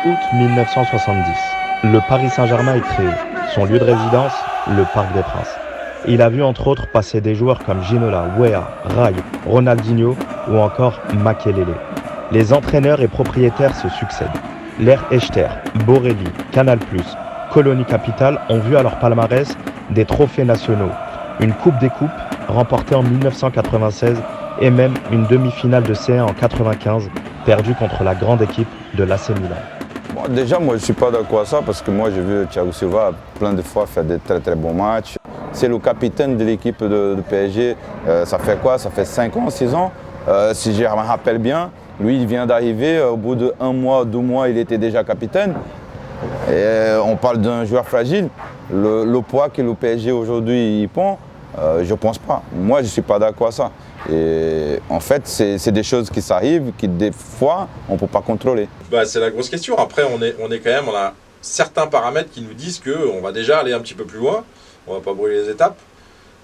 août 1970, le Paris Saint-Germain est créé. Son lieu de résidence, le Parc des Princes. Il a vu entre autres passer des joueurs comme Ginola, Weah, Rai, Ronaldinho ou encore Makelele. Les entraîneurs et propriétaires se succèdent. L'ère Echter, Borelli, Canal+, Colonie Capital ont vu à leur palmarès des trophées nationaux, une Coupe des Coupes remportée en 1996 et même une demi-finale de C1 en 1995 perdue contre la grande équipe de l'AC Milan. Bon, déjà, moi, je ne suis pas d'accord avec ça parce que moi, j'ai vu Thiago Silva plein de fois faire de très très bons matchs. C'est le capitaine de l'équipe de PSG. Ça fait quoi? Ça fait 5 ans, 6 ans. Si je me rappelle bien, lui, il vient d'arriver. Au bout de 1 mois, 2 mois, il était déjà capitaine. Et on parle d'un joueur fragile. Le poids que le PSG aujourd'hui il prend, je ne pense pas. Moi, je ne suis pas d'accord avec ça. Et en fait, c'est des choses qui s'arrivent, qui des fois, on ne peut pas contrôler. C'est la grosse question. Après, on a certains paramètres qui nous disent qu'on va déjà aller un petit peu plus loin. On ne va pas brûler les étapes.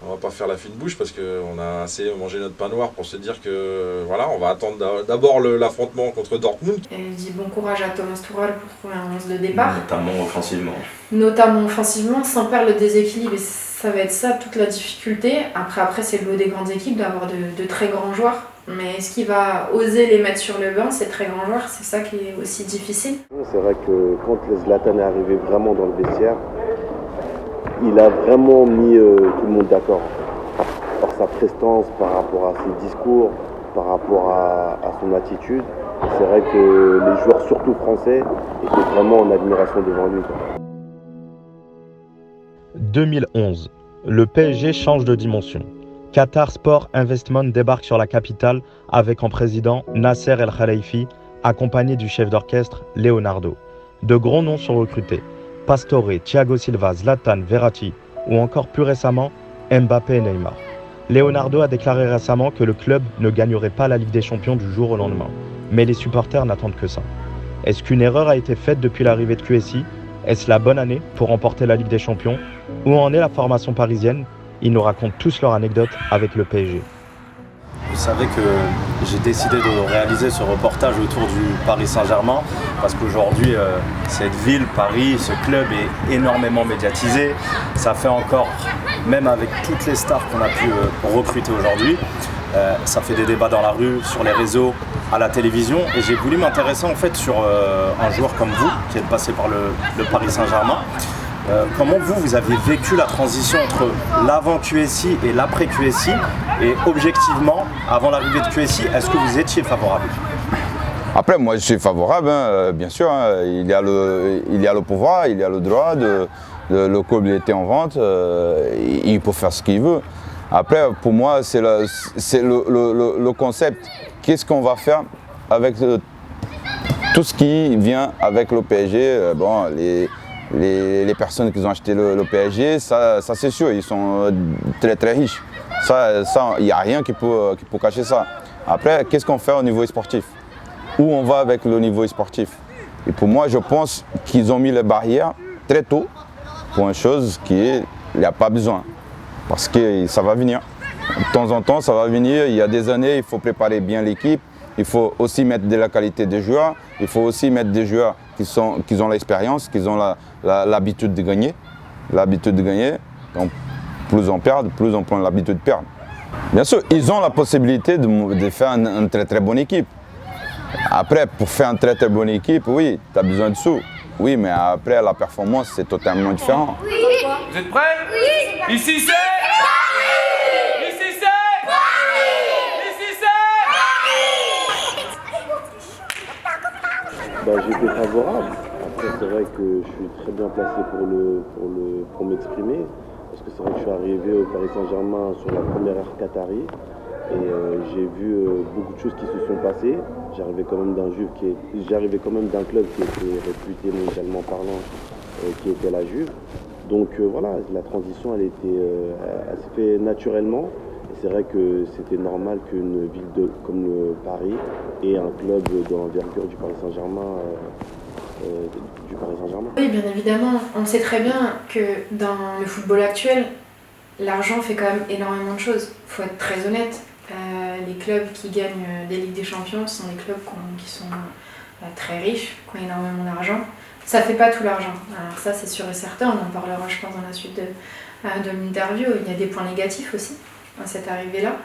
On ne va pas faire la fine bouche parce qu'on a assez mangé notre pain noir pour se dire que voilà, on va attendre d'abord l'affrontement contre Dortmund. Elle dit bon courage à Thomas Tuchel pour trouver un 11 de départ. Notamment offensivement, sans perdre le déséquilibre. Et ça va être ça toute la difficulté. Après c'est le lot des grandes équipes d'avoir de très grands joueurs. Mais est-ce qu'il va oser les mettre sur le banc, ces très grands joueurs? C'est ça qui est aussi difficile. C'est vrai que quand Zlatan est arrivé vraiment dans le vestiaire, il a vraiment mis tout le monde d'accord par sa prestance, par rapport à ses discours, par rapport à son attitude. C'est vrai que les joueurs, surtout français, étaient vraiment en admiration devant lui. 2011, le PSG change de dimension. Qatar Sport Investment débarque sur la capitale avec en président Nasser El Khelaïfi, accompagné du chef d'orchestre Leonardo. De gros noms sont recrutés. Pastore, Thiago Silva, Zlatan, Verratti ou encore plus récemment Mbappé et Neymar. Leonardo a déclaré récemment que le club ne gagnerait pas la Ligue des Champions du jour au lendemain. Mais les supporters n'attendent que ça. Est-ce qu'une erreur a été faite depuis l'arrivée de QSI? Est-ce la bonne année pour remporter la Ligue des Champions? Où en est la formation parisienne? Ils nous racontent tous leur anecdote avec le PSG. Vous savez que j'ai décidé de réaliser ce reportage autour du Paris Saint-Germain parce qu'aujourd'hui, cette ville, Paris, ce club est énormément médiatisé. Ça fait encore, même avec toutes les stars qu'on a pu recruter aujourd'hui, ça fait des débats dans la rue, sur les réseaux, à la télévision. Et j'ai voulu m'intéresser en fait sur un joueur comme vous, qui êtes passé par le Paris Saint-Germain. Comment vous avez vécu la transition entre l'avant QSI et l'après QSI? Et objectivement, avant l'arrivée de QSI, est-ce que vous étiez favorable? Après, moi, je suis favorable, bien sûr. Il y a le pouvoir, il y a le droit. Le club était en vente, il peut faire ce qu'il veut. Après, pour moi, c'est le concept. Qu'est-ce qu'on va faire avec tout ce qui vient avec le PSG? Les personnes qui ont acheté le PSG, ça c'est sûr, ils sont très très riches. Ça, il n'y a rien qui peut cacher ça. Après, qu'est-ce qu'on fait au niveau sportif? Où on va avec le niveau sportif? Et pour moi, je pense qu'ils ont mis les barrières très tôt pour une chose il n'y a pas besoin. Parce que ça va venir. De temps en temps, ça va venir. Il y a des années, il faut préparer bien l'équipe. Il faut aussi mettre de la qualité des joueurs. Il faut aussi mettre des joueurs qui ont l'expérience, qui ont l'habitude de gagner. Donc, plus on perd, plus on prend l'habitude de perdre. Bien sûr, ils ont la possibilité de faire une très très bonne équipe. Après, pour faire une très très bonne équipe, oui, tu as besoin de sous. Oui, mais après, la performance, c'est totalement différent. Oui. Vous êtes prêts? Oui. Ici c'est Paris. Ici c'est Paris. Ici c'est Paris. J'étais favorable. Après, c'est vrai que je suis très bien placé pour m'exprimer. Parce que c'est vrai que je suis arrivé au Paris Saint-Germain sur la première ère qatari. Et j'ai vu beaucoup de choses qui se sont passées. J'arrivais quand même d'un club qui était réputé mondialement parlant, qui était la Juve. Donc voilà, la transition elle s'est faite naturellement. Et c'est vrai que c'était normal qu'une ville comme Paris ait un club de l'envergure du Paris Saint-Germain. Oui, bien évidemment. On sait très bien que dans le football actuel, l'argent fait quand même énormément de choses. Il faut être très honnête. Les clubs qui gagnent des Ligues des Champions sont des clubs qui sont très riches, qui ont énormément d'argent. Ça fait pas tout l'argent. Alors ça, c'est sûr et certain, on en parlera, je pense, dans la suite de l'interview. Il y a des points négatifs aussi à cette arrivée-là.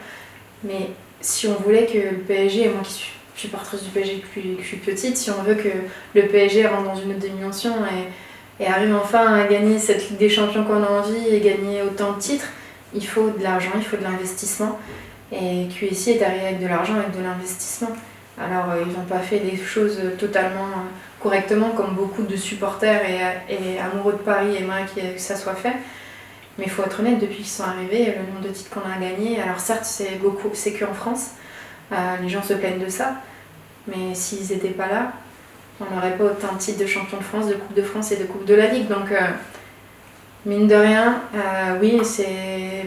Mais si on voulait que le PSG, et moi qui suis supporteuse du PSG depuis que je suis petite, si on veut que le PSG rentre dans une autre dimension et arrive enfin à gagner cette Ligue des Champions qu'on a envie et gagner autant de titres, il faut de l'argent, il faut de l'investissement. Et QSI est arrivé avec de l'argent, avec de l'investissement. Alors ils n'ont pas fait les choses totalement correctement comme beaucoup de supporters et amoureux de Paris aimeraient que ça soit fait. Mais il faut être honnête, depuis qu'ils sont arrivés, le nombre de titres qu'on a gagnés, alors certes c'est qu'en France, les gens se plaignent de ça, mais s'ils n'étaient pas là, on n'aurait pas autant de titres de champion de France, de Coupe de France et de Coupe de la Ligue. Donc mine de rien, oui,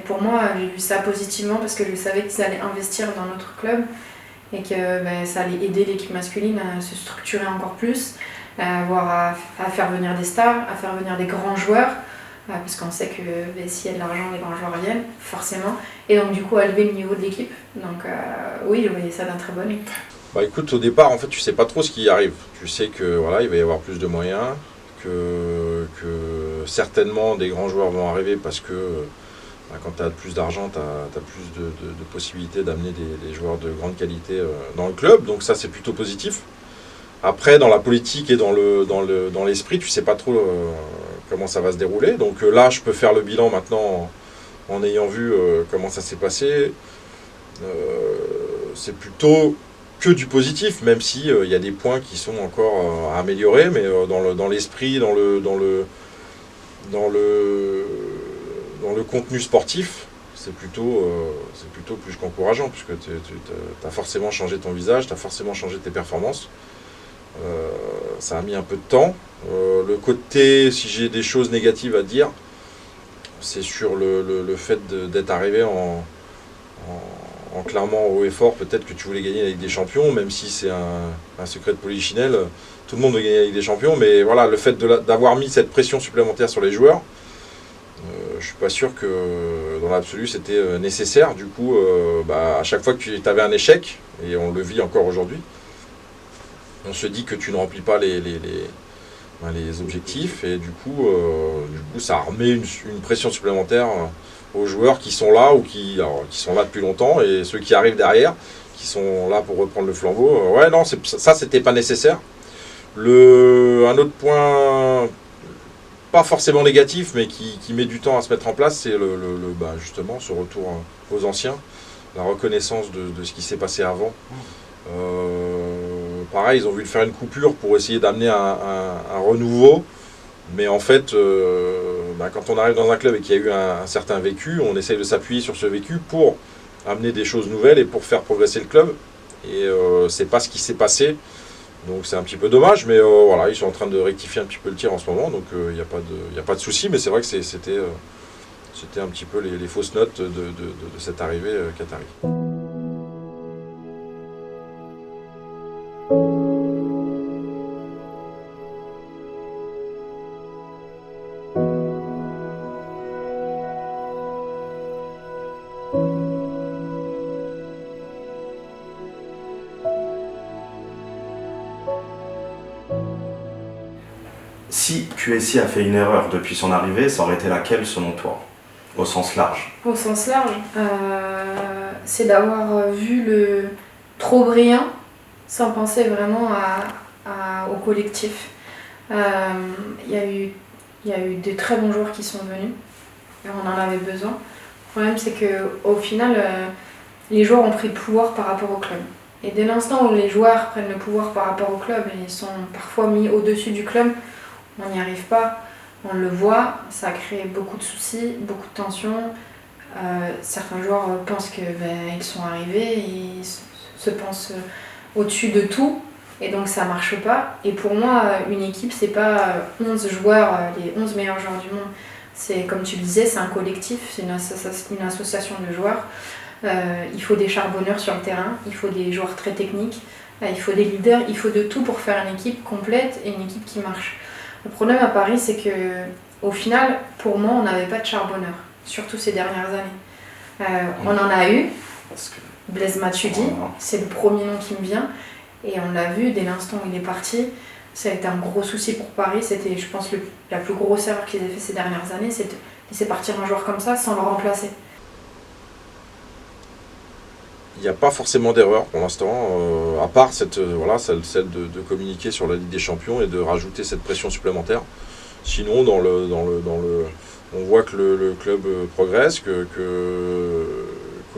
pour moi j'ai vu ça positivement parce que je savais qu'ils allaient investir dans notre club et que ça allait aider l'équipe masculine à se structurer encore plus, à faire venir des stars, à faire venir des grands joueurs. Parce qu'on sait que s'il y a de l'argent, les grands joueurs viennent, forcément. Et donc du coup, à lever le niveau de l'équipe. Donc oui, je voyais ça d'un très bon œil. Bah écoute, au départ, en fait, tu sais pas trop ce qui arrive. Tu sais que voilà, il va y avoir plus de moyens, que certainement des grands joueurs vont arriver parce que quand tu as plus d'argent, tu as plus de possibilités d'amener des joueurs de grande qualité dans le club. Donc ça, c'est plutôt positif. Après, dans la politique et dans l'esprit, tu sais pas trop comment ça va se dérouler. Donc là, je peux faire le bilan maintenant en ayant vu comment ça s'est passé. C'est plutôt que du positif, même si y a des points qui sont encore à améliorer, mais dans l'esprit, dans le contenu sportif, c'est plutôt plus qu'encourageant, puisque tu as forcément changé ton visage, tu as forcément changé tes performances. Ça a mis un peu de temps. Le côté, si j'ai des choses négatives à dire, c'est sur le fait d'être arrivé en clamant haut et fort peut-être que tu voulais gagner la Ligue des Champions, même si c'est un secret de polichinelle. Tout le monde veut gagner la Ligue des Champions, mais voilà, le fait d'avoir mis cette pression supplémentaire sur les joueurs, je suis pas sûr que dans l'absolu c'était nécessaire. Du coup, à chaque fois que tu avais un échec, et on le vit encore aujourd'hui, on se dit que tu ne remplis pas les objectifs, et du coup ça remet une pression supplémentaire aux joueurs qui sont là ou qui sont là depuis longtemps, et ceux qui arrivent derrière, qui sont là pour reprendre le flambeau. Ouais, non, ça c'était pas nécessaire. Un autre point, pas forcément négatif, mais qui met du temps à se mettre en place, c'est justement ce retour aux anciens, la reconnaissance de ce qui s'est passé avant. Pareil, ils ont voulu faire une coupure pour essayer d'amener un renouveau, mais en fait, quand on arrive dans un club et qu'il y a eu un certain vécu, on essaye de s'appuyer sur ce vécu pour amener des choses nouvelles et pour faire progresser le club. Et c'est pas ce qui s'est passé, donc c'est un petit peu dommage, mais voilà, ils sont en train de rectifier un petit peu le tir en ce moment, donc il n'y a pas de souci, mais c'est vrai que c'était un petit peu les fausses notes de cette arrivée qatari. Si QSI a fait une erreur depuis son arrivée, ça aurait été laquelle selon toi, au sens large? Au sens large, c'est d'avoir vu le trop brillant sans penser vraiment au collectif. Il y a eu de très bons joueurs qui sont venus, et on en avait besoin. Le problème, c'est qu'au final, les joueurs ont pris le pouvoir par rapport au club. Et dès l'instant où les joueurs prennent le pouvoir par rapport au club et sont parfois mis au-dessus du club, on n'y arrive pas, on le voit, ça crée beaucoup de soucis, beaucoup de tensions. Certains joueurs pensent qu'ils sont arrivés, ils se pensent au-dessus de tout, et donc ça marche pas. Et pour moi, une équipe, c'est pas 11 joueurs, les 11 meilleurs joueurs du monde. C'est, comme tu le disais, c'est un collectif, c'est une association de joueurs. Il faut des charbonneurs sur le terrain, il faut des joueurs très techniques, il faut des leaders, il faut de tout pour faire une équipe complète et une équipe qui marche. Le problème à Paris, c'est que au final, pour moi, on n'avait pas de charbonneur, surtout ces dernières années. On en a eu, Blaise Matuidi, c'est le premier nom qui me vient, Et on l'a vu dès l'instant où il est parti, ça a été un gros souci pour Paris. C'était, je pense, la plus grosse erreur qu'ils aient fait ces dernières années, c'est de laisser partir un joueur comme ça sans le remplacer. Il n'y a pas forcément d'erreur pour l'instant, à part celle de communiquer sur la Ligue des Champions et de rajouter cette pression supplémentaire. Sinon, on voit que le club progresse, qu'au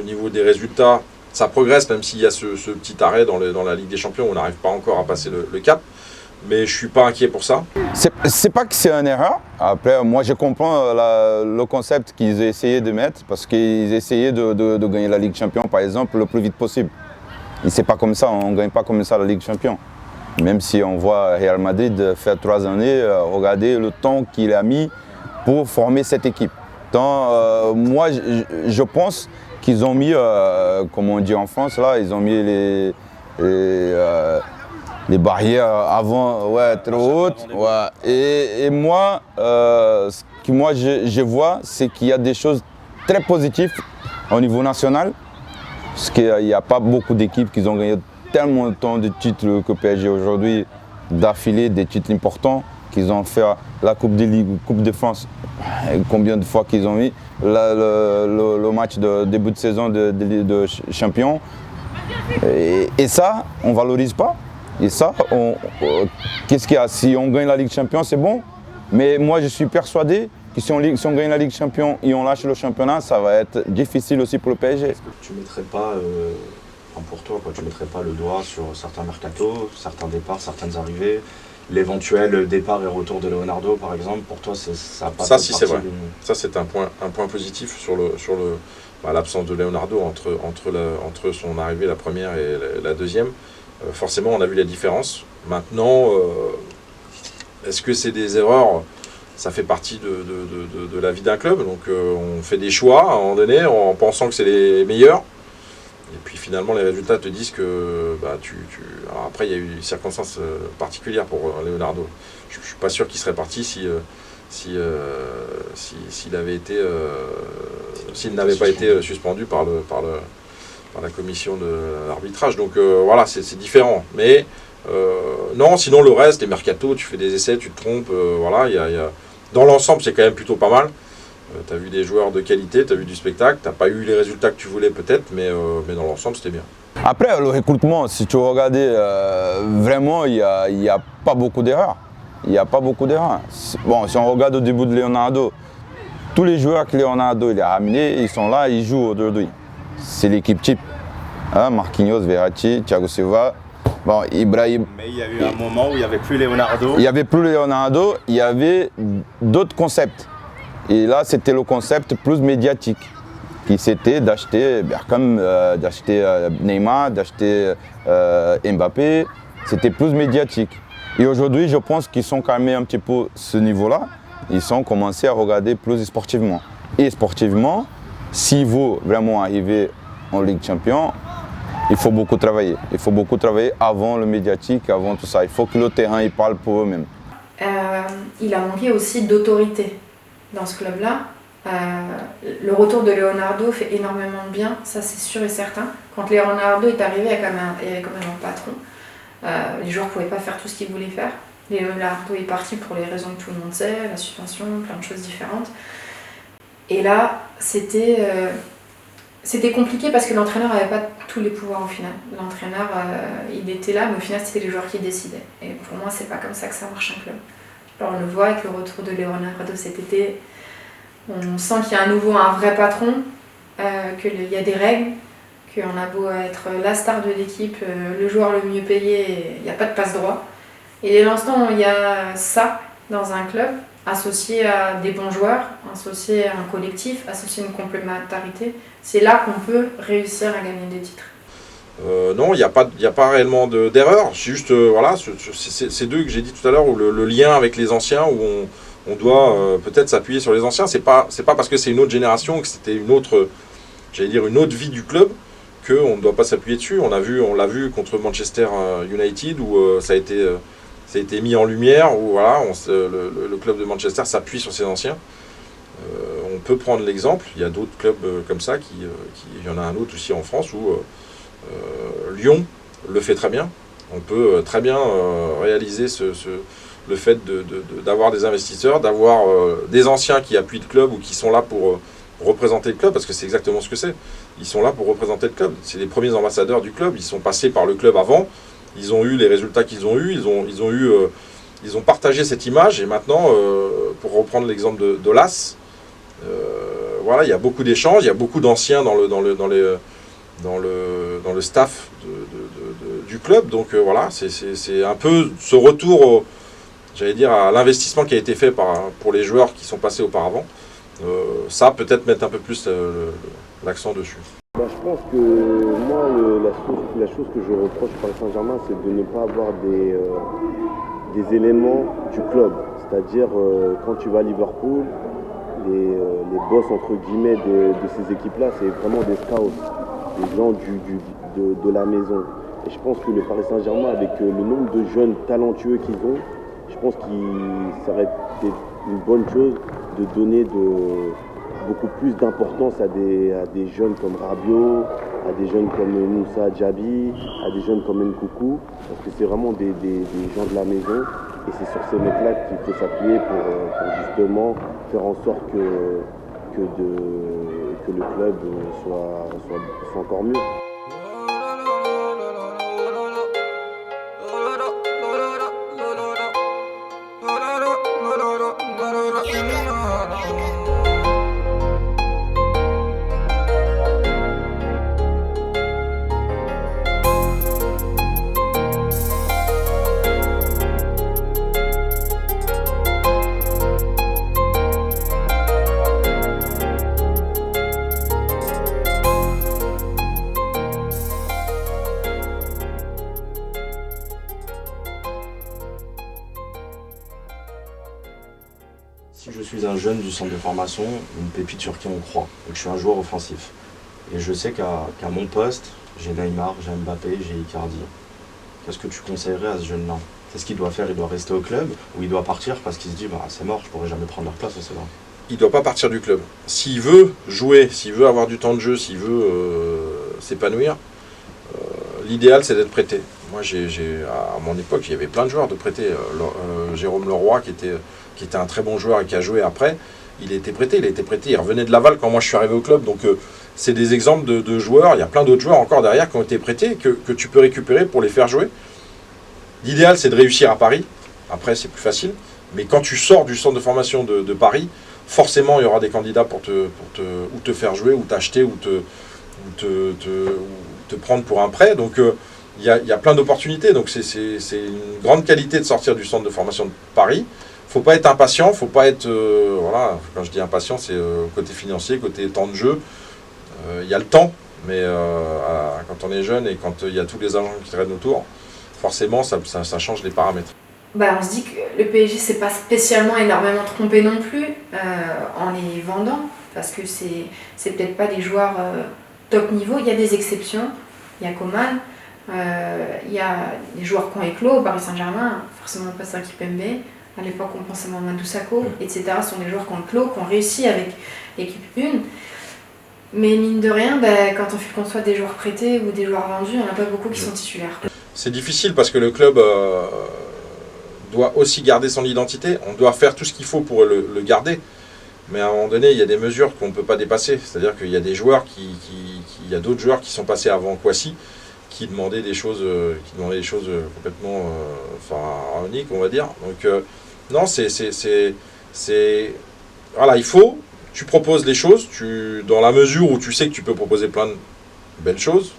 niveau des résultats, ça progresse, même s'il y a ce petit arrêt dans la Ligue des Champions, on n'arrive pas encore à passer le cap. Mais je ne suis pas inquiet pour ça. C'est pas que c'est une erreur. Après, moi, je comprends le concept qu'ils essayaient de mettre parce qu'ils essayaient de gagner la Ligue des Champions, par exemple, le plus vite possible. Et c'est pas comme ça, on ne gagne pas comme ça la Ligue des Champions. Même si on voit Real Madrid faire 3 années, regardez le temps qu'il a mis pour former cette équipe. Donc, moi, je pense qu'ils ont mis, comme on dit en France, là, ils ont mis les barrières avant trop hautes. Ouais. Et moi, ce que je vois, c'est qu'il y a des choses très positives au niveau national. Parce qu'il n'y a pas beaucoup d'équipes qui ont gagné tellement de titres que PSG aujourd'hui, d'affilée, des titres importants, qu'ils ont fait la Coupe de Ligue, Coupe de France. Et combien de fois qu'ils ont mis le match de début de saison de champion. Et ça, on ne valorise pas. Et ça, qu'est-ce qu'il y a? Si on gagne la Ligue des Champions, c'est bon. Mais moi, je suis persuadé que si on gagne la Ligue des Champions et on lâche le championnat, ça va être difficile aussi pour le PSG. Est-ce que tu ne mettrais pas, pour toi, tu mettrais pas le doigt sur certains mercatos, certains départs, certaines arrivées, l'éventuel départ et retour de Leonardo, par exemple? Pour toi, ça n'a pas Ça, si, c'est vrai. Ça, c'est un point positif sur l'absence de Leonardo entre son arrivée, la première et la deuxième. Forcément, on a vu la différence. Maintenant, est-ce que c'est des erreurs? Ça fait partie de la vie d'un club. Donc, on fait des choix à un moment donné en pensant que c'est les meilleurs. Et puis, finalement, les résultats te disent que Alors après, il y a eu des circonstances particulières pour Leonardo. Je ne suis pas sûr qu'il serait parti s'il n'avait pas été suspendu par la commission de l'arbitrage. Donc voilà, c'est différent. Mais non, sinon le reste, les mercatos, tu fais des essais, tu te trompes. Voilà, dans l'ensemble, c'est quand même plutôt pas mal. Tu as vu des joueurs de qualité, tu as vu du spectacle. Tu n'as pas eu les résultats que tu voulais peut-être, mais dans l'ensemble, c'était bien. Après, le recrutement, si tu regardais, vraiment, il n'y a pas beaucoup d'erreurs. Il n'y a pas beaucoup d'erreurs. Bon, si on regarde au début de Leonardo, tous les joueurs que Leonardo il a ramenés, ils sont là, ils jouent aujourd'hui. C'est l'équipe type. Hein, Marquinhos, Verratti, Thiago Silva, bon, Ibrahim. Mais il y a eu un moment où il n'y avait plus Leonardo. Il n'y avait plus Leonardo, il y avait d'autres concepts. Et là, c'était le concept plus médiatique, qui c'était d'acheter Bergkamp, d'acheter Neymar, d'acheter Mbappé. C'était plus médiatique. Et aujourd'hui, je pense qu'ils sont calmés un petit peu ce niveau-là. Ils sont commencés à regarder plus sportivement. Et sportivement, s'il veut vraiment arriver en Ligue des Champions, il faut beaucoup travailler. Il faut beaucoup travailler avant le médiatique, avant tout ça. Il faut que le terrain il parle pour eux-mêmes. Il a manqué aussi d'autorité dans ce club-là. Le retour de Leonardo fait énormément de bien, ça c'est sûr et certain. Quand Leonardo est arrivé, il y avait quand même un patron. Les joueurs ne pouvaient pas faire tout ce qu'ils voulaient faire. Leonardo est parti pour les raisons que tout le monde sait, la suspension, plein de choses différentes. Et là, c'était compliqué parce que l'entraîneur n'avait pas tous les pouvoirs au final. L'entraîneur, il était là, mais au final, c'était les joueurs qui décidaient. Et pour moi, c'est pas comme ça que ça marche un club. Alors, on le voit avec le retour de Leonardo cet été. On sent qu'il y a à nouveau un vrai patron, qu'il y a des règles, qu'on a beau être la star de l'équipe, le joueur le mieux payé, il n'y a pas de passe-droit. Et dès l'instant où il y a ça dans un club, associé à des bons joueurs, associé à un collectif, associé à une complémentarité, c'est là qu'on peut réussir à gagner des titres. Non, il n'y a pas réellement d'erreur. C'est juste, voilà, c'est deux que j'ai dit tout à l'heure, où le lien avec les anciens, où on doit peut-être s'appuyer sur les anciens. C'est pas parce que c'est une autre génération, que c'était une autre vie du club, qu'on ne doit pas s'appuyer dessus. On l'a vu contre Manchester United, où ça a été mis en lumière, où voilà, le club de Manchester s'appuie sur ses anciens. On peut prendre l'exemple, il y a d'autres clubs comme ça, il y en a un autre aussi en France, où Lyon le fait très bien. On peut très bien réaliser le fait d'avoir des investisseurs, d'avoir des anciens qui appuient le club ou qui sont là pour représenter le club, parce que c'est exactement ce que c'est. Ils sont là pour représenter le club. C'est les premiers ambassadeurs du club. Ils sont passés par le club avant. Ils ont eu les résultats qu'ils ont eus. Ils ont partagé cette image. Et maintenant, pour reprendre l'exemple de l'AS, voilà, il y a beaucoup d'échanges. Il y a beaucoup d'anciens dans le staff du club. Donc voilà, c'est un peu ce retour, j'allais dire, à l'investissement qui a été fait pour les joueurs qui sont passés auparavant. Ça, peut-être mettre un peu plus l'accent dessus. Je pense que moi, la chose que je reproche au Paris Saint-Germain, c'est de ne pas avoir des éléments du club. C'est-à-dire, quand tu vas à Liverpool, les boss, entre guillemets, de ces équipes-là, c'est vraiment des scouts, des gens de la maison. Et je pense que le Paris Saint-Germain, avec le nombre de jeunes talentueux qu'ils ont, je pense que ça aurait été une bonne chose de donner beaucoup plus d'importance à des jeunes comme Rabiot, à des jeunes comme Moussa Diaby, à des jeunes comme Nkoukou, parce que c'est vraiment des gens de la maison. Et c'est sur ces mecs-là qu'il faut s'appuyer pour justement faire en sorte que le club soit encore mieux. Si je suis un jeune du centre de formation, une pépite sur qui on croit, et que je suis un joueur offensif, et je sais qu'à mon poste, j'ai Neymar, j'ai Mbappé, j'ai Icardi, qu'est-ce que tu conseillerais à ce jeune-là? Qu'est-ce qu'il doit faire? Il doit rester au club ou il doit partir parce qu'il se dit c'est mort, je pourrai jamais prendre leur place au C20? Il ne doit pas partir du club. S'il veut jouer, s'il veut avoir du temps de jeu, s'il veut s'épanouir, l'idéal c'est d'être prêté. Moi, à mon époque, il y avait plein de joueurs de prêtés. Jérôme Leroy, qui était un très bon joueur et qui a joué après, il était prêté. Il revenait de Laval quand moi je suis arrivé au club. Donc c'est des exemples de joueurs. Il y a plein d'autres joueurs encore derrière qui ont été prêtés que tu peux récupérer pour les faire jouer. L'idéal, c'est de réussir à Paris. Après, c'est plus facile. Mais quand tu sors du centre de formation de Paris, forcément, il y aura des candidats pour te faire jouer, ou t'acheter, ou te prendre pour un prêt. Donc il y a plein d'opportunités. Donc c'est une grande qualité de sortir du centre de formation de Paris. Faut pas être impatient, faut pas être voilà, quand je dis impatient, c'est côté financier, côté temps de jeu. Il y a le temps, mais quand on est jeune et quand il y a tous les agents qui traînent autour, forcément ça change les paramètres. On se dit que le PSG s'est pas spécialement énormément trompé non plus en les vendant, parce que c'est peut-être pas des joueurs top niveau. Il y a des exceptions, il y a Coman, il y a des joueurs qui ont éclos au Paris Saint-Germain, forcément pas ça qui Kimpembe. À l'époque, on pensait à Mamadou Sakho, etc. Ce sont des joueurs qui ont clos, qui ont réussi avec l'équipe 1. Mais mine de rien, quand on fait qu'on soit des joueurs prêtés ou des joueurs vendus, il n'y en a pas beaucoup qui sont titulaires. C'est difficile parce que le club doit aussi garder son identité. On doit faire tout ce qu'il faut pour le garder. Mais à un moment donné, il y a des mesures qu'on ne peut pas dépasser. C'est-à-dire qu'il y a des joueurs il y a d'autres joueurs qui sont passés avant Kouassi, qui demandaient des choses complètement pharaoniques, on va dire. Donc non, voilà, tu proposes les choses, dans la mesure où tu sais que tu peux proposer plein de belles choses,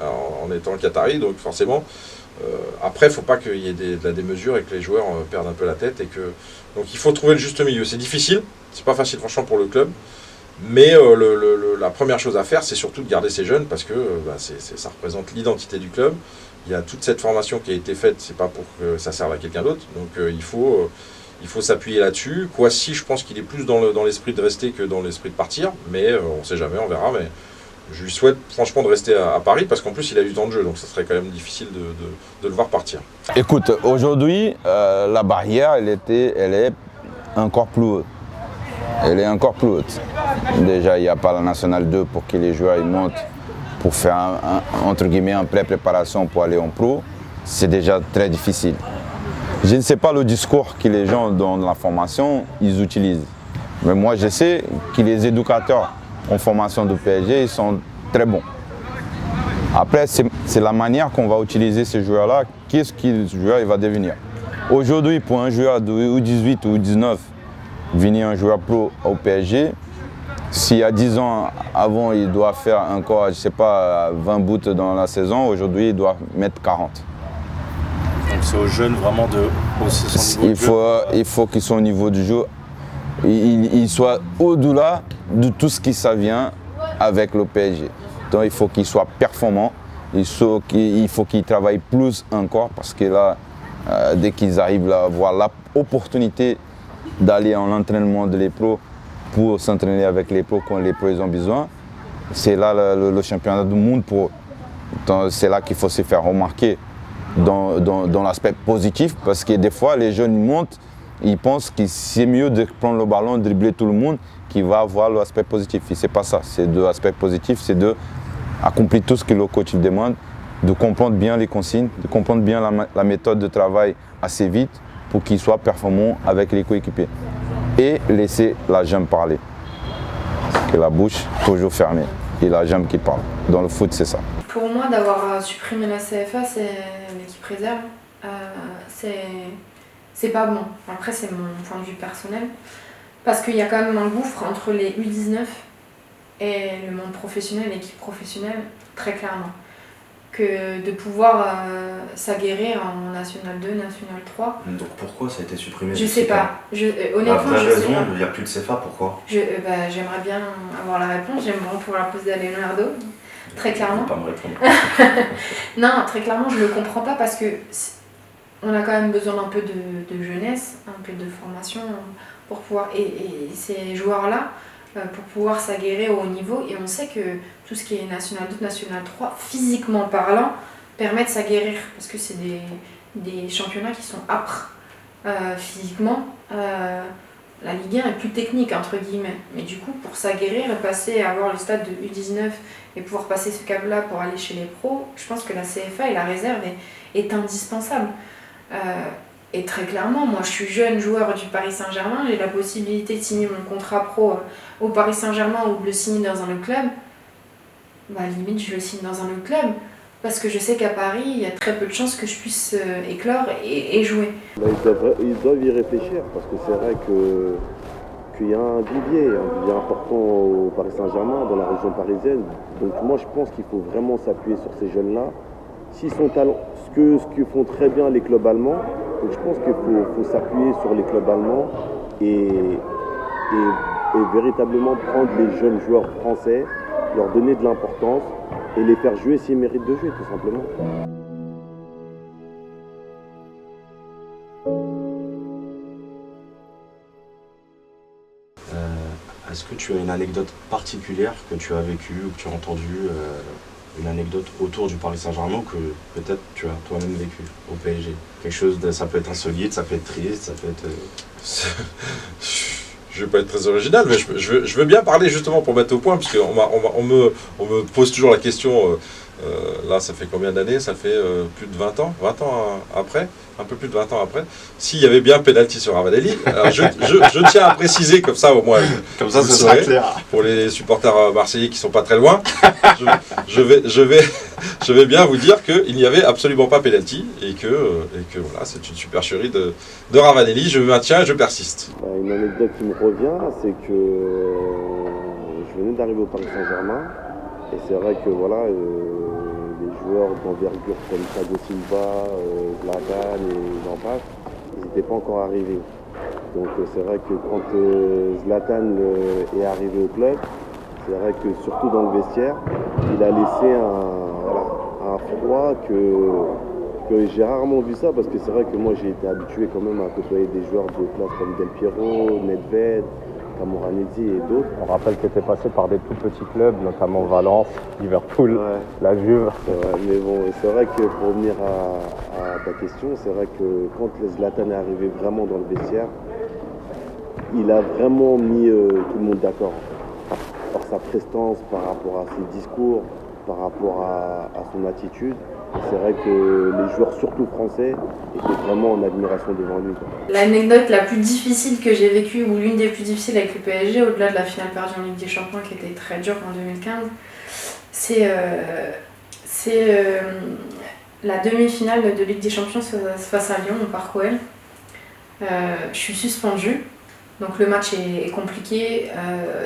en étant qatari, donc forcément, après, il ne faut pas qu'il y ait de la démesure et que les joueurs perdent un peu la tête. Donc il faut trouver le juste milieu. C'est difficile, c'est pas facile franchement pour le club, mais la première chose à faire, c'est surtout de garder ces jeunes, parce que ça représente l'identité du club. Il y a toute cette formation qui a été faite, c'est pas pour que ça serve à quelqu'un d'autre, donc il faut s'appuyer là-dessus. Kouassi, je pense qu'il est plus dans l'esprit de rester que dans l'esprit de partir, mais on ne sait jamais, on verra. Mais je lui souhaite franchement de rester à Paris, parce qu'en plus il a du temps de jeu, donc ça serait quand même difficile de le voir partir. Écoute, aujourd'hui, la barrière, elle est encore plus haute. Elle est encore plus haute. Déjà, il n'y a pas la Nationale 2 pour que les joueurs ils montent pour faire entre guillemets une pré-préparation pour aller en pro. c'est déjà très difficile. Je ne sais pas le discours que les gens dans la formation ils utilisent. Mais moi, je sais que les éducateurs en formation de PSG, ils sont très bons. Après, c'est la manière qu'on va utiliser ces joueurs-là, qu'est-ce que le joueur il va devenir. Aujourd'hui, pour un joueur de U18 ou U19, venir un joueur pro au PSG, s'il y a 10 ans avant, il doit faire encore, je ne sais pas, 20 buts dans la saison, aujourd'hui, il doit mettre 40. Donc c'est aux jeunes vraiment de hausser son niveau de jeu. Il faut qu'ils soient au niveau du jeu, ils soient au-delà de tout ce qui ça vient avec le PSG. Donc il faut qu'ils soient performants, il faut qu'ils travaillent plus encore parce que là, dès qu'ils arrivent à avoir l'opportunité d'aller en entraînement de les pros pour s'entraîner avec les pros quand les pros ils ont besoin, c'est là le championnat du monde pour. C'est là qu'il faut se faire remarquer dans l'aspect positif parce que des fois les jeunes montent, ils pensent que c'est mieux de prendre le ballon, de dribbler tout le monde qui va avoir l'aspect positif. Et c'est pas ça, c'est deux aspects positifs, c'est d'accomplir tout ce que le coach demande, de comprendre bien les consignes, de comprendre bien la méthode de travail assez vite pour qu'ils soient performants avec les coéquipiers. Et laisser la jambe parler. Parce que la bouche toujours fermée et la jambe qui parle. Dans le foot, c'est ça. Pour moi, d'avoir supprimé la CFA, c'est l'équipe réserve. C'est pas bon. Après, c'est mon point de vue personnel. Parce qu'il y a quand même un gouffre entre les U19 et le monde professionnel, l'équipe professionnelle, très clairement. Que de pouvoir s'aguerrir en National 2, National 3. Donc pourquoi ça a été supprimé? Je sais pas. Honnêtement, la je vraie sais raison, pas. il n'y a plus de CFA, pourquoi? J'aimerais bien avoir la réponse. J'aimerais pouvoir la poser à Leonardo. Très clairement. Pas me répondre. Non, très clairement, je le comprends pas parce que on a quand même besoin d'un peu de jeunesse, un peu de formation pour pouvoir. Et ces joueurs-là, pour pouvoir s'aguerrir au haut niveau, et on sait que tout ce qui est National 2, National 3, physiquement parlant, permet de s'aguerrir parce que c'est des championnats qui sont âpres physiquement. La Ligue 1 est plus technique entre guillemets, mais du coup pour s'aguerrir et passer à avoir le stade de U19 et pouvoir passer ce câble-là pour aller chez les pros, je pense que la CFA et la réserve est indispensable. Et très clairement, moi je suis jeune joueur du Paris Saint-Germain, j'ai la possibilité de signer mon contrat pro au Paris Saint-Germain ou de le signer dans un autre club. Bah limite je le signe dans un autre club, parce que je sais qu'à Paris, il y a très peu de chances que je puisse éclore et jouer. Ils doivent y réfléchir, parce que c'est vrai qu'il y a un vivier important au Paris Saint-Germain, dans la région parisienne. Donc moi je pense qu'il faut vraiment s'appuyer sur ces jeunes-là. S'ils sont ce que font très bien les clubs allemands, donc je pense qu'il faut s'appuyer sur les clubs allemands et véritablement prendre les jeunes joueurs français, leur donner de l'importance et les faire jouer s'ils méritent de jouer, tout simplement. Est-ce que tu as une anecdote particulière que tu as vécue ou que tu as entendue, une anecdote autour du Paris Saint-Germain que peut-être tu as toi-même vécu au PSG? Quelque chose ça peut être insolite, ça peut être triste, ça peut être... Je vais pas être très original, mais je veux bien parler justement pour mettre au point, parce qu'on me pose toujours la question, là ça fait combien d'années? Ça fait plus de 20 ans après, un peu plus de 20 ans après, s'il y avait bien penalty sur Ravanelli. Alors je tiens à préciser comme ça au moins, comme ça sera clair. Pour les supporters marseillais qui sont pas très loin, je vais bien vous dire qu'il n'y avait absolument pas penalty et que voilà, c'est une supercherie de Ravanelli. Je maintiens et je persiste. Une anecdote qui me revient, c'est que je venais d'arriver au Paris Saint-Germain et c'est vrai que voilà, les joueurs d'envergure comme Thiago Silva, Zlatan et j'en passe, ils n'étaient pas encore arrivés. Donc c'est vrai que quand Zlatan est arrivé au club, c'est vrai que surtout dans le vestiaire, il a laissé un froid que j'ai rarement vu ça, parce que c'est vrai que moi j'ai été habitué quand même à côtoyer des joueurs de classe comme Del Piero, Nedved, Camoranesi et d'autres. On rappelle que tu es passé par des tout petits clubs, notamment Valence, Liverpool, la Juve. Mais bon, c'est vrai que pour revenir à ta question, c'est vrai que quand Zlatan est arrivé vraiment dans le vestiaire, il a vraiment mis tout le monde d'accord. Par sa prestance, par rapport à ses discours, par rapport à son attitude. C'est vrai que les joueurs, surtout français, étaient vraiment en admiration devant lui. L'anecdote la plus difficile que j'ai vécue, ou l'une des plus difficiles avec le PSG, au-delà de la finale perdue en Ligue des Champions qui était très dure en 2015, c'est la demi-finale de Ligue des Champions face à Lyon au Parc OL. Je suis suspendue, donc le match est compliqué,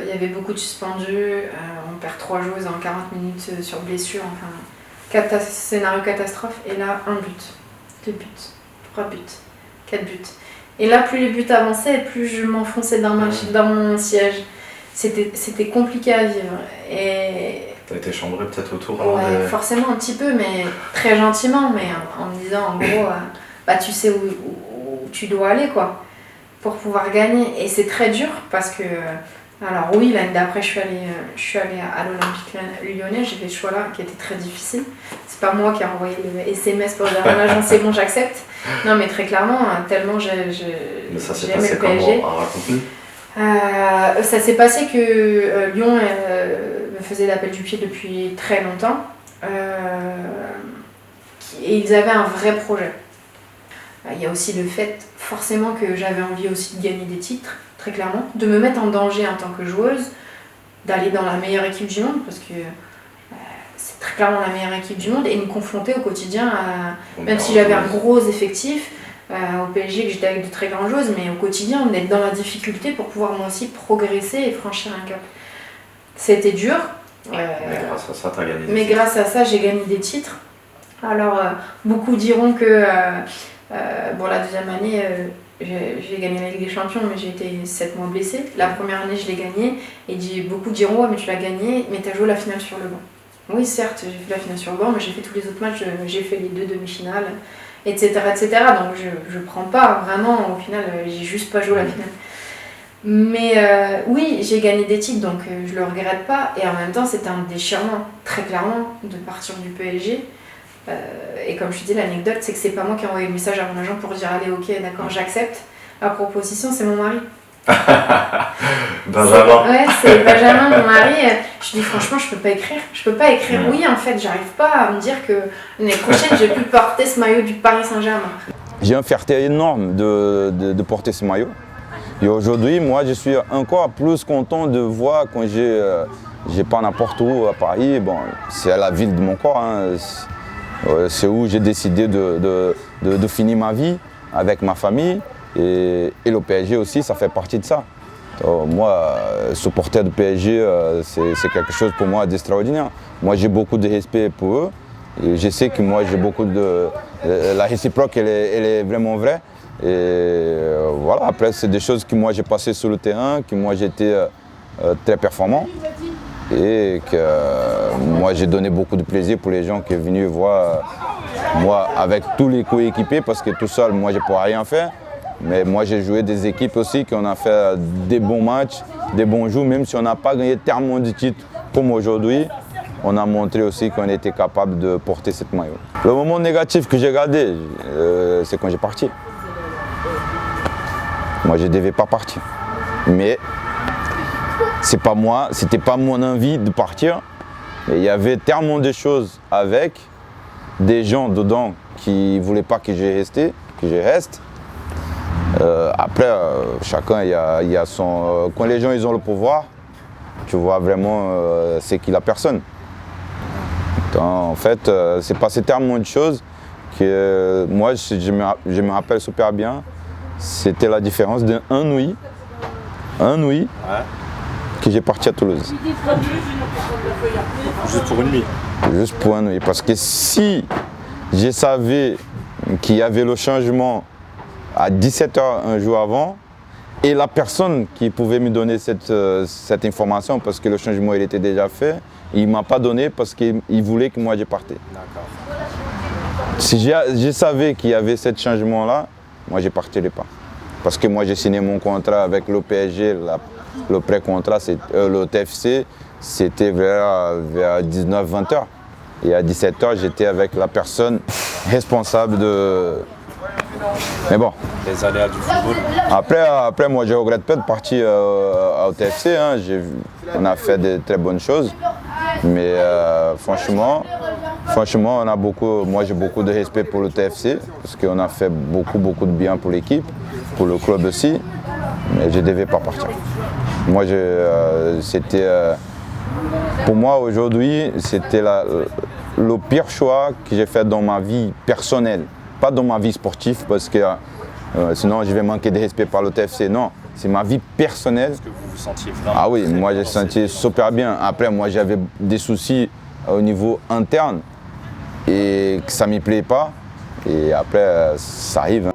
il y avait beaucoup de suspendus, on perd 3 joueuses en 40 minutes sur blessure, enfin scénario catastrophe, et là 1 but, 2 buts, 3 buts, 4 buts. Et là plus les buts avançaient, plus je m'enfonçais dans mon siège. C'était compliqué à vivre. Et t'as été chambré peut-être autour? Ouais, forcément un petit peu, mais très gentiment, mais en me disant en gros, bah tu sais où tu dois aller quoi, pour pouvoir gagner. Et c'est très dur parce que, alors oui, l'année d'après je suis allée à l'Olympique Lyonnais, j'ai fait ce choix-là qui était très difficile. C'est pas moi qui ai envoyé le SMS pour dire l'agent c'est bon j'accepte. Non mais très clairement, tellement j'ai Mais ça s'est aimé passé le PSG. comment? Raconte-nous. Ça s'est passé que Lyon me faisait l'appel du pied depuis très longtemps et ils avaient un vrai projet. Il y a aussi le fait forcément que j'avais envie aussi de gagner des titres, très clairement, de me mettre en danger en tant que joueuse, d'aller dans la meilleure équipe du monde parce que c'est très clairement la meilleure équipe du monde et me confronter au quotidien même si j'avais un gros effectif. Au PSG, que j'étais avec de très grandes joueuses, mais au quotidien, on est dans la difficulté pour pouvoir moi aussi progresser et franchir un cap. C'était dur. Mais grâce à ça, t'as gagné des Mais titres. grâce à ça, j'ai gagné des titres. Alors, beaucoup diront que bon, la deuxième année, j'ai gagné la Ligue des Champions, mais j'ai été 7 mois blessée. La première année, je l'ai gagnée, et beaucoup diront, ouais, mais tu l'as gagnée, mais tu as joué la finale sur le banc. Oui, certes, j'ai fait la finale sur le banc, mais j'ai fait tous les autres matchs, j'ai fait les 2 demi-finales. Etc. Donc je prends pas vraiment, au final, j'ai juste pas joué la finale. Mais oui, j'ai gagné des titres, donc je le regrette pas. Et en même temps, c'était un déchirement, très clairement, de partir du PSG. Et comme je te dis, l'anecdote, c'est que c'est pas moi qui ai envoyé le message à mon agent pour dire allez, ok, d'accord, j'accepte. La proposition, c'est mon mari. Benjamin. Ouais, c'est Benjamin, mon mari. Je dis franchement, je peux pas écrire. Je peux pas écrire oui, en fait, j'arrive pas à me dire que l'année prochaine, je vais plus porter ce maillot du Paris Saint-Germain. J'ai une fierté énorme de porter ce maillot. Et aujourd'hui, moi, je suis encore plus content de voir quand j'ai pas n'importe où à Paris. Bon, c'est la ville de mon corps. Hein. C'est où j'ai décidé de finir ma vie avec ma famille. Et le PSG aussi, ça fait partie de ça. Moi, supporter du PSG, c'est quelque chose pour moi d'extraordinaire. Moi, j'ai beaucoup de respect pour eux. Et je sais que moi, j'ai beaucoup de... La réciproque, elle est vraiment vraie. Et voilà, après, c'est des choses que moi, j'ai passées sur le terrain, que moi, j'étais très performant. Et que moi, j'ai donné beaucoup de plaisir pour les gens qui sont venus voir moi avec tous les coéquipiers, parce que tout seul, moi, je ne pourrais rien faire. Mais moi, j'ai joué des équipes aussi qui ont fait des bons matchs, des bons jours, même si on n'a pas gagné tellement de titres comme aujourd'hui. On a montré aussi qu'on était capable de porter cette maillot. Le moment négatif que j'ai gardé, c'est quand j'ai parti. Moi, je ne devais pas partir. Mais c'est pas moi, c'était pas mon envie de partir. Mais il y avait tellement de choses avec, des gens dedans qui ne voulaient pas que je reste. Après, chacun, il y a son... quand les gens ils ont le pouvoir, tu vois vraiment c'est qui la personne. En fait, c'est passé tellement de choses que moi, je me rappelle super bien. C'était la différence d'un nuit que j'ai parti à Toulouse. Juste pour une nuit? Juste pour une nuit. Parce que si je savais qu'il y avait le changement à 17h un jour avant, et la personne qui pouvait me donner cette information, parce que le changement il était déjà fait, il ne m'a pas donné parce qu'il voulait que moi je partais. Si je savais qu'il y avait ce changement-là, moi je ne partirais pas. Parce que moi j'ai signé mon contrat avec le PSG, le pré-contrat, le TFC, c'était vers 19-20h. Et à 17h, j'étais avec la personne responsable de... Mais bon. Les aléas du football. Après moi, je ne regrette pas de partir au TFC. Hein. On a fait de très bonnes choses. Mais franchement, on a moi j'ai beaucoup de respect pour le TFC parce qu'on a fait beaucoup de bien pour l'équipe, pour le club aussi. Mais je ne devais pas partir. Moi, pour moi aujourd'hui, c'était le pire choix que j'ai fait dans ma vie personnelle, pas dans ma vie sportive parce que sinon je vais manquer de respect par le TFC. Non, c'est ma vie personnelle. Est-ce que vous vous sentiez vraiment? Ah oui, moi j'ai senti super bien. Après, moi j'avais des soucis au niveau interne et que ça ne m'y plaît pas. Et après, ça arrive.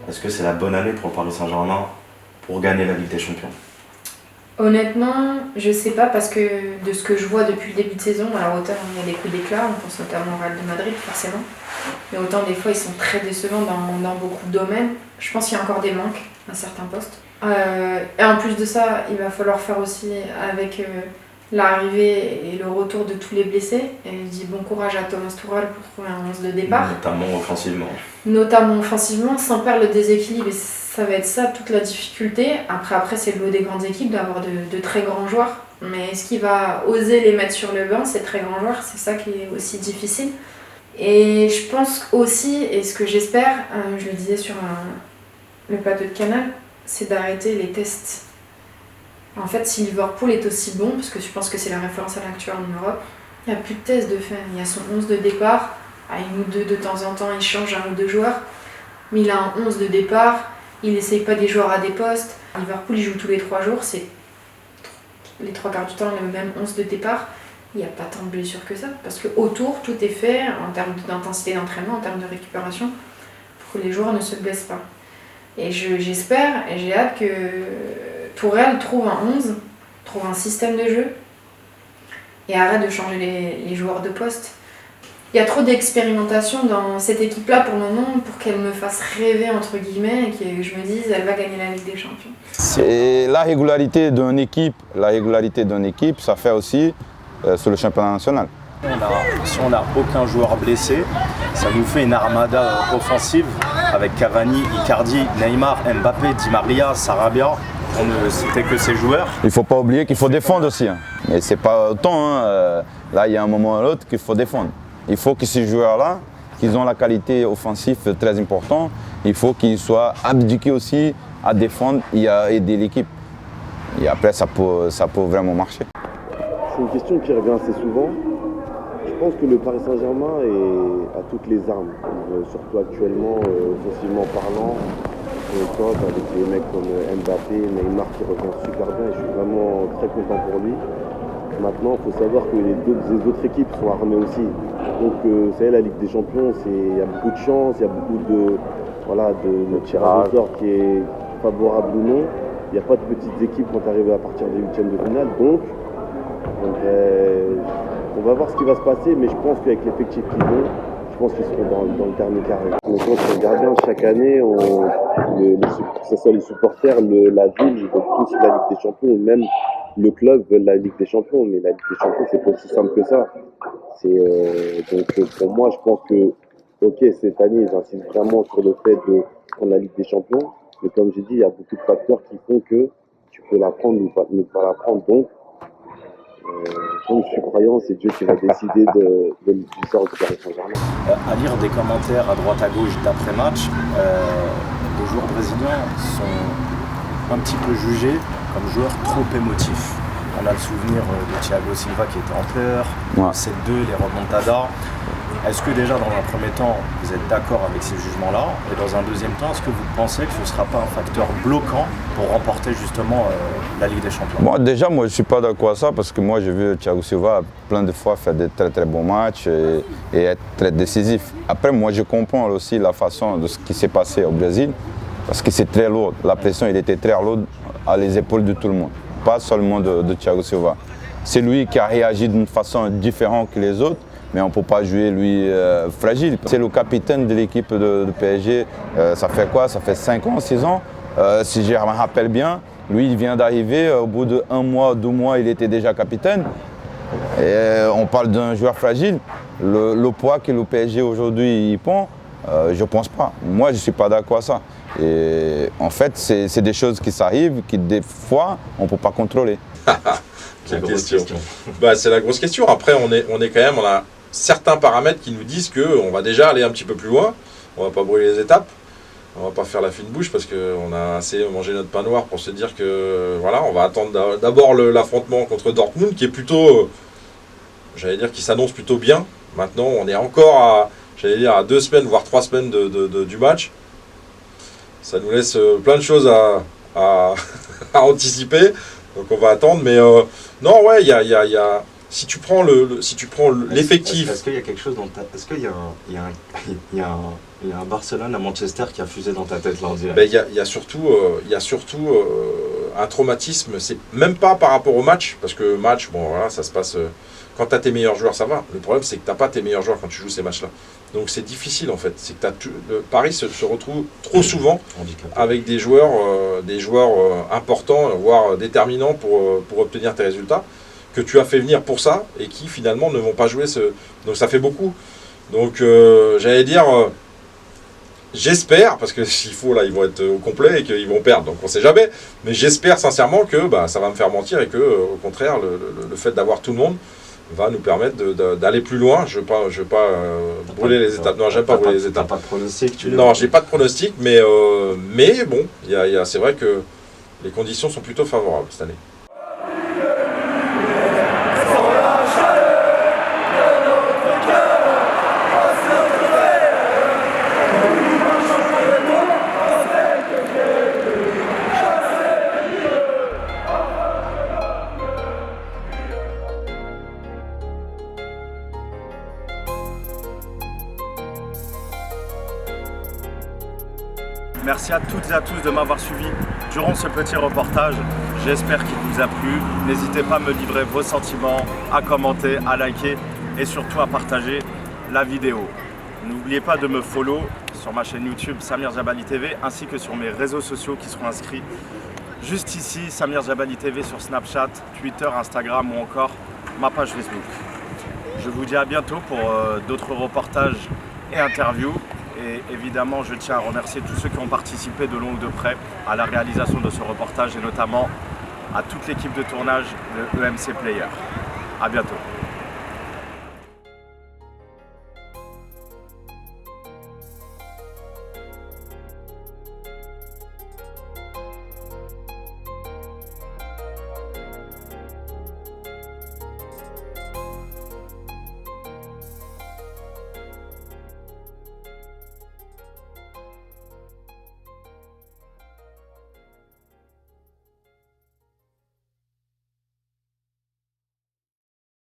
Est-ce que c'est la bonne année pour le Paris Saint-Germain pour gagner la Ligue des Champions? Honnêtement, je sais pas parce que de ce que je vois depuis le début de saison, alors autant il y a des coups d'éclat, on pense notamment au Real de Madrid forcément, mais autant des fois ils sont très décevants dans beaucoup de domaines. Je pense qu'il y a encore des manques à certains postes. Et en plus de ça, il va falloir faire aussi avec l'arrivée et le retour de tous les blessés. Et je dis bon courage à Thomas Tuchel pour trouver un 11 de départ. Notamment offensivement, sans perdre le déséquilibre. Et ça va être ça toute la difficulté. Après c'est le lot des grandes équipes d'avoir de très grands joueurs. Mais est-ce qu'il va oser les mettre sur le banc, ces très grands joueurs? C'est ça qui est aussi difficile. Et je pense aussi, et ce que j'espère, je le disais sur le plateau de Canal, c'est d'arrêter les tests. En fait, si Liverpool est aussi bon, parce que je pense que c'est la référence à l'actuel en Europe, il n'y a plus de tests de faire. Il y a son 11 de départ, à une ou deux de temps en temps, il change un ou deux joueurs, mais il a un 11 de départ, il n'essaye pas des joueurs à des postes. Liverpool, il joue tous les 3 jours, c'est les 3 quarts du temps le même 11 de départ. Il n'y a pas tant de blessures que ça, parce que autour, tout est fait en termes d'intensité d'entraînement, en termes de récupération, pour que les joueurs ne se blessent pas. Et j'espère et j'ai hâte que Tourelle trouve un 11, trouve un système de jeu et arrête de changer les joueurs de poste. Il y a trop d'expérimentation dans cette équipe-là pour le moment pour qu'elle me fasse rêver entre guillemets et que je me dise elle va gagner la Ligue des Champions. C'est la régularité d'une équipe, ça fait aussi sur le championnat national. Si on n'a aucun joueur blessé, ça nous fait une armada offensive avec Cavani, Icardi, Neymar, Mbappé, Di Maria, Sarabia. On ne citait que ces joueurs. Il ne faut pas oublier qu'il faut défendre aussi. Mais c'est pas autant. Là, il y a un moment ou l'autre qu'il faut défendre. Il faut que ces joueurs-là, qu'ils ont la qualité offensive très importante, il faut qu'ils soient abdiqués aussi à défendre et à aider l'équipe. Et après, ça peut vraiment marcher. C'est une question qui revient assez souvent. Je pense que le Paris Saint-Germain a toutes les armes, surtout actuellement, offensivement parlant. Avec des mecs comme Mbappé, Neymar qui revient super bien et je suis vraiment très content pour lui. Maintenant, il faut savoir que les autres équipes sont armées aussi. Donc, vous savez, la Ligue des Champions, il y a beaucoup de chance, il y a beaucoup de tirage au sort qui est favorable ou non. Il n'y a pas de petites équipes quand tu arrives à partir des huitièmes de finale. Donc on va voir ce qui va se passer, mais je pense qu'avec l'effectif qu'ils ont, je pense qu'ils seront dans le dernier carré. Donc quand on regarde bien, chaque année, que ce soit les supporters, la ville, ils veulent tous la Ligue des Champions, et même le club veut la Ligue des Champions, mais la Ligue des Champions, c'est pas aussi simple que ça. Donc pour moi, je pense que, ok, cette année, ils insistent vraiment sur le fait de prendre la Ligue des Champions, mais comme j'ai dit, il y a beaucoup de facteurs qui font que tu peux la prendre ou ne pas la prendre. Donc, comme je suis croyant, c'est Dieu qui va décider du sort du Paris Saint-Germain. À lire des commentaires à droite à gauche d'après-match, les joueurs brésiliens sont un petit peu jugés comme joueurs trop émotifs. On a le souvenir de Thiago Silva qui était en pleurs, Ouais. 7-2, les remontadas. Est-ce que déjà dans un premier temps, vous êtes d'accord avec ces jugements-là? Et dans un deuxième temps, est-ce que vous pensez que ce ne sera pas un facteur bloquant pour remporter justement la Ligue des Champions? Moi, déjà, je ne suis pas d'accord avec ça parce que moi, j'ai vu Thiago Silva plein de fois faire de très très bons matchs et être très décisif. Après, moi, je comprends aussi la façon de ce qui s'est passé au Brésil parce que c'est très lourd. La pression, elle était très lourde à les épaules de tout le monde, pas seulement de Thiago Silva. C'est lui qui a réagi d'une façon différente que les autres. mais on ne peut pas jouer lui fragile. C'est le capitaine de l'équipe de PSG, ça fait quoi? Ça fait 5 ans, 6 ans, si je me rappelle bien. Lui, il vient d'arriver, au bout de 1 mois, 2 mois, il était déjà capitaine. Et on parle d'un joueur fragile. Le poids que le PSG aujourd'hui il prend, je ne pense pas. Moi, je ne suis pas d'accord à ça. Et en fait, c'est des choses qui s'arrivent, qui des fois, on ne peut pas contrôler. Quelle question. Bah, c'est la grosse question. Après, on a certains paramètres qui nous disent qu'on va déjà aller un petit peu plus loin. On ne va pas brûler les étapes. On va pas faire la fine bouche parce qu'on a assez mangé notre pain noir pour se dire que voilà, on va attendre d'abord l'affrontement contre Dortmund qui est plutôt, j'allais dire, qui s'annonce plutôt bien. Maintenant, on est encore à 2 semaines, voire 3 semaines du match. Ça nous laisse plein de choses à anticiper. Donc on va attendre. Mais non, ouais, il y a si tu prends l'effectif. Est-ce qu'il y a quelque chose dans ta... Est-ce qu'il y a un Barcelone à Manchester qui a fusé dans ta tête là en direct? Il y a surtout un traumatisme. C'est même pas par rapport au match, parce que match, bon voilà, ça se passe quand tu as tes meilleurs joueurs, ça va. Le problème, c'est que tu n'as pas tes meilleurs joueurs quand tu joues ces matchs-là. Donc c'est difficile en fait. C'est que Paris se retrouve trop souvent avec des joueurs importants, voire déterminants pour obtenir tes résultats, que tu as fait venir pour ça et qui finalement ne vont pas jouer donc ça fait beaucoup. Donc j'allais dire j'espère, parce que s'il faut là ils vont être au complet et qu'ils vont perdre, donc on sait jamais, mais j'espère sincèrement que ça va me faire mentir et que au contraire le fait d'avoir tout le monde va nous permettre d'aller plus loin. Je veux pas brûler les étapes. Non, j'aime pas brûler les étapes. T'as pas de pronostic? Non, j'ai pas de pronostic, mais bon, c'est vrai que les conditions sont plutôt favorables cette année. Merci à toutes et à tous de m'avoir suivi durant ce petit reportage. J'espère qu'il vous a plu. N'hésitez pas à me livrer vos sentiments, à commenter, à liker et surtout à partager la vidéo. N'oubliez pas de me follow sur ma chaîne YouTube Samir Jabali TV ainsi que sur mes réseaux sociaux qui seront inscrits juste ici, Samir Jabali TV sur Snapchat, Twitter, Instagram ou encore ma page Facebook. Je vous dis à bientôt pour d'autres reportages et interviews. Et évidemment, je tiens à remercier tous ceux qui ont participé de loin ou de près à la réalisation de ce reportage et notamment à toute l'équipe de tournage de EMC Player. À bientôt.